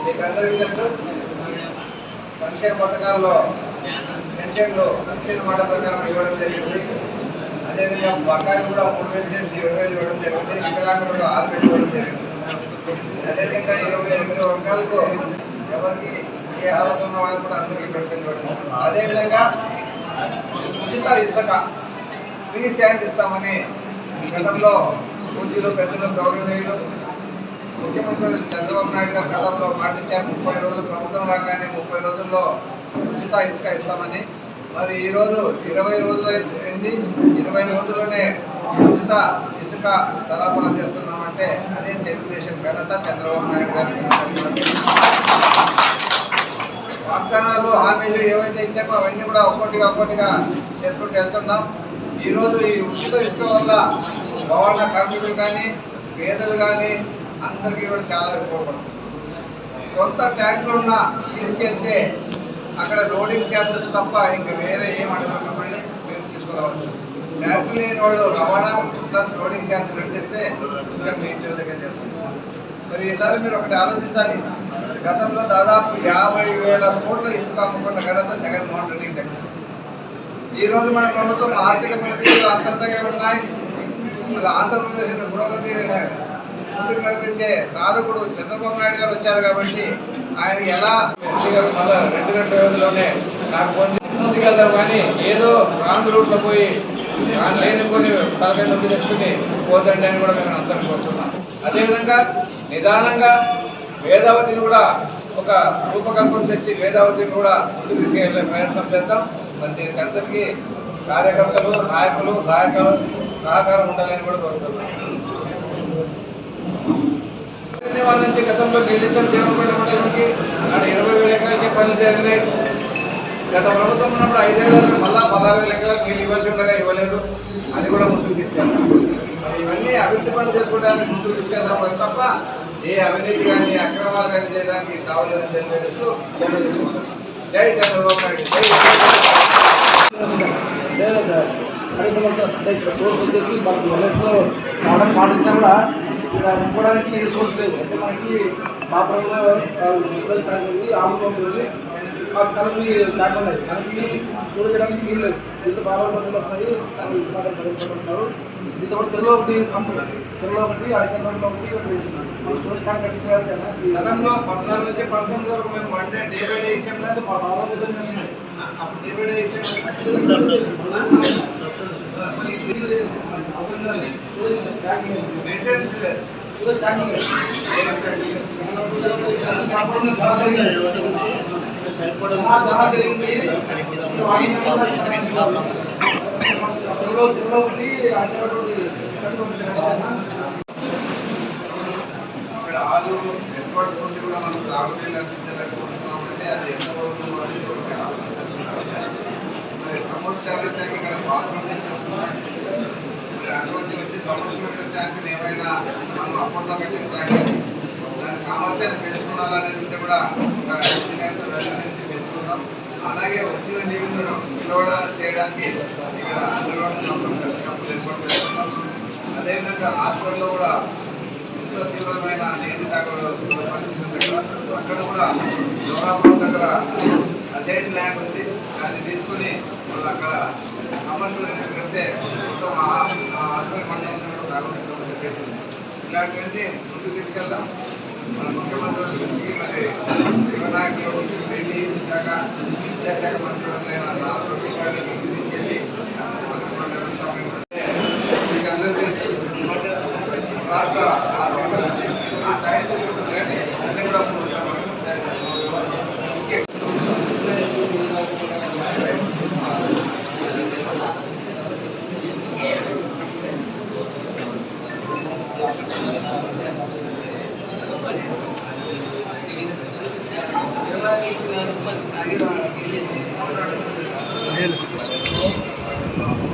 మీకందరికీ తెలుసు, సంక్షేమ పథకాల్లో పెన్షన్లు ఇచ్చిన మాట ప్రకారం ఇవ్వడం జరిగింది. అదేవిధంగా బకాయిలు కూడా 3 పెన్షన్స్ 7,000 ఇవ్వడం జరిగింది. వికలాంగులకు 6,000 ఇవ్వడం జరిగింది. అదేవిధంగా 28 వర్గాలకు ఎవరికి ఏ అర్హత ఉన్న వాళ్ళకి కూడా అందరికీ పెన్షన్ ఇవ్వడం జరిగింది. అదేవిధంగా ఉచిత ఇసుక ఫ్రీ శాండ్ ఇస్తామని గతంలో పూజలు పెద్దలు గౌరవనీయులు ముఖ్యమంత్రి చంద్రబాబు నాయుడు గారు గతంలో మాటించారు. 30 రోజులు ప్రభుత్వం రాగానే 30 రోజుల్లో ఉచిత ఇసుక ఇస్తామని. మరి ఈరోజు 20 రోజులు అయింది. 20 రోజుల్లోనే ఉచిత ఇసుక సరఫరా చేస్తున్నామంటే అదే తెలుగుదేశం ఘనత, చంద్రబాబు నాయుడు గారి ఘనత. వాగ్దానాలు హామీలు ఏవైతే ఇచ్చామో అవన్నీ కూడా ఒక్కొక్కటిగా చేసుకుంటూ వెళ్తున్నాం. ఈరోజు ఈ ఉచిత ఇసుక వల్ల భవన కార్మికులు కానీ పేదలు కానీ అందరికీ కూడా చాలా ఉపయోగపడుతుంది. సొంత ట్యాంకులు ఉన్న తీసుకెళ్తే అక్కడ లోడింగ్ ఛార్జెస్ తప్ప ఇంకా వేరే ఏం అడగకుండా మీరు తీసుకోవచ్చు. ట్యాంకు లేని వాళ్ళు రవాణా ప్లస్ లోడింగ్ ఛార్జ్ రెండిస్తే ఇసుక మీ ఇంటి దగ్గర చేస్తుంది. మరి ఈసారి మీరు ఒకటి ఆలోచించాలి. గతంలో దాదాపు 50,000 కోట్ల ఇసుక అమ్ముకున్న ఘనత జగన్మోహన్ రెడ్డికి దగ్గర. ఈరోజు మన ప్రభుత్వం ఆర్థిక పరిస్థితులు అంతంతగా ఉన్నాయి. ఆంధ్రప్రదేశ్ పురోగతి ముందుకు నడిపించే సాధకుడు చంద్రబాబు నాయుడు గారు వచ్చారు కాబట్టి ఆయనకి ఎలా మళ్ళీ 2 గంటల వ్యవధిలోనే నాకు ముందుకెళ్తాం. కానీ ఏదో రాంగ్ రూట్లో పోయి లేని కొన్ని తలకాయ నొప్పి తెచ్చుకుని పోతండి అని కూడా మేము అందరం కోరుతున్నాం. అదేవిధంగా నిదానంగా వేదావతిని కూడా ఒక రూపకల్పన తెచ్చి వేదావతిని కూడా ముందుకు తీసుకెళ్లే ప్రయత్నం చేద్దాం. మరి దీనికి అందరికీ కార్యకర్తలు, నాయకులు, సహకారం ఉండాలని కూడా కోరుతున్నాం. వాళ్ళ నుంచి గతంలో నీళ్ళిచ్చిన దేవరపల్లి మండలానికి అక్కడ 20,000 ఎకరాలకి పనులు జరిగినాయి. గత ప్రభుత్వం ఉన్నప్పుడు 5 ఏళ్ళలో మళ్ళా 16,000 ఎకరాలకు నీళ్ళు ఇవ్వాల్సి ఉండగా ఇవ్వలేదు. అది కూడా ముందుకు తీసుకెళ్తాం. ఇవన్నీ అభివృద్ధి పనులు చేసుకోవడానికి ముందుకు తీసుకెళ్తాం తప్ప ఏ అవినీతి కానీ అక్రమాలు కానీ చేయడానికి తావలేదని తెలియజేస్తూ సెలవు తీసుకుంటాం. జై చంద్రబాబు నాయుడు. సోర్స్ వచ్చేసి మనకి ఎలక్షన్లో రావడానికి పాటించినా కూడా ఒప్పుకోవడానికి సోర్స్ లేదు. అంటే మనకి మా ప్రభుత్వం ఆమె ఆ స్థలంకి లేకుండా స్థలానికి చూడడానికి నీళ్ళు లేదు. ఇంత బాగా వస్తున్నాయి. పడుతున్నారు. ఇంత కూడా చెరువులో ఒకటి చెరువులో ఒకటి అరకేంద్రంలో ఒకటి మనం చూడడానికి కట్టించారు కదా. గతంలో 14 నుంచి 19 వరకు మేము వన్ డే డే ఇచ్చాం. లేదు మా బాబా డే ఇచ్చాం. మెయింటెనెన్స్ లేదు. ఇక్కడ ఆలు హెడ్క్వార్టర్స్ ఉండి కూడా మనం తాగునీళ్ళు అందించలేకపోతున్నామంటే అది ఎంతవరకు అనేది ఒకటి ఆలోచించాల్సిన అవసరం. మరి సమోస్ టాబ్లెట్ ట్యాంక్ ఇక్కడ బాత్రూమ్ నుంచి వస్తున్నాయి. అటువంటి వచ్చి సమోస్ ట్యాంక్ ఏమైనా మనం అప్పట్లో పెట్టిన ట్యాంక్ అది దాని సామర్థ్యాన్ని పెంచుకోవాలనేది ఉంటే కూడా ఒక ఇంజనీర్తో వెళ్ళి పెంచుకుందాం. అలాగే వచ్చిన నీళ్లను నిల్వ చేయడానికి ఇక్కడ అండర్గ్రౌండ్ సంపులు ఏర్పాటు చేస్తున్నాం. అదేవిధంగా హాస్పిటల్లో కూడా ఎంతో తీవ్రమైన నీటి తాగడ పరిస్థితి దగ్గర అక్కడ కూడా జోరాపురం దగ్గర అజైట్ ల్యాండ్ ఉంది. దాన్ని తీసుకుని వాళ్ళు అక్కడ కమర్షియల్ పెడితే మొత్తం హాస్పిటల్ మండలం కూడా తాగునీటి సమస్య తీరుతుంది. ఇలాంటివన్నీ ముందుకు తీసుకెళ్దాం. మన ముఖ్యమంత్రుల దృష్టికి మరి యువ నాయకులు, ఐటీ శాఖ, విద్యాశాఖ మంత్రులైన నాలుగు ప్రదేశాల దృష్టికి తీసుకెళ్ళి మీకు అందరూ తెలుసు రాష్ట్ర టైం కానీ అన్నీ కూడా Gracias.